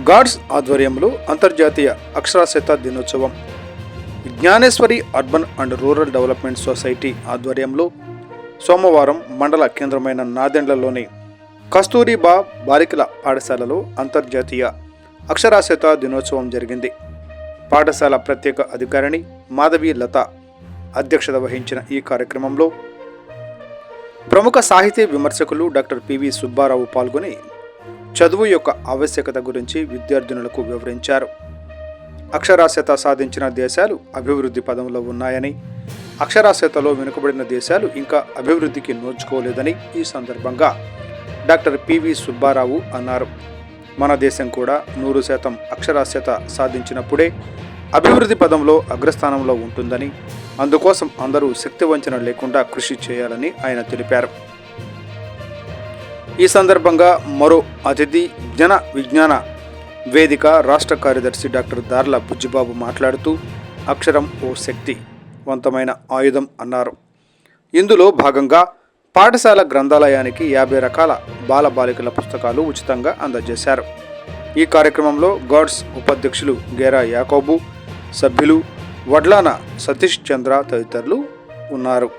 God's ఆధ్వర్యంలో అంతర్జాతీయ అక్షరాస్యత దినోత్సవం. Gnaneshwari urban and rural development society ఆధ్వర్యంలో సోమవారం మండల కేంద్రమైన నాదెండ్లలోని కస్తూరిబా బాలికల పాఠశాలలో అంతర్జాతీయ అక్షరాస్యత దినోత్సవం జరిగింది. పాఠశాల ప్రత్యేక అధికారిణి మాధవి లత అధ్యక్షత వహించిన ఈ కార్యక్రమంలో ప్రముఖ సాహితీ విమర్శకులు డాక్టర్ పివి సుబ్బారావు పాల్గొని చదువు యొక్క ఆవశ్యకత గురించి విద్యార్థినులకు వివరించారు. అక్షరాస్యత సాధించిన దేశాలు అభివృద్ధి పదంలో ఉన్నాయని, అక్షరాస్యతలో వెనుకబడిన దేశాలు ఇంకా అభివృద్ధికి నోచుకోలేదని ఈ సందర్భంగా డాక్టర్ పివి సుబ్బారావు అన్నారు. మన దేశం కూడా 100% అక్షరాస్యత సాధించినప్పుడే అభివృద్ధి పదంలో అగ్రస్థానంలో ఉంటుందని, అందుకోసం అందరూ శక్తివంచన లేకుండా కృషి చేయాలని ఆయన తెలిపారు. ఈ సందర్భంగా మరో అతిథి జన విజ్ఞాన వేదిక రాష్ట్ర కార్యదర్శి డాక్టర్ దార్ల బుజ్జిబాబు మాట్లాడుతూ అక్షరం ఓ శక్తివంతమైన ఆయుధం అన్నారు. ఇందులో భాగంగా పాఠశాల గ్రంథాలయానికి 50 రకాల బాలబాలికల పుస్తకాలు ఉచితంగా అందజేశారు. ఈ కార్యక్రమంలో గాడ్స్ ఉపాధ్యక్షులు గేరా యాకోబు, సభ్యులు వడ్లాన సతీష్ చంద్ర తదితరులు ఉన్నారు.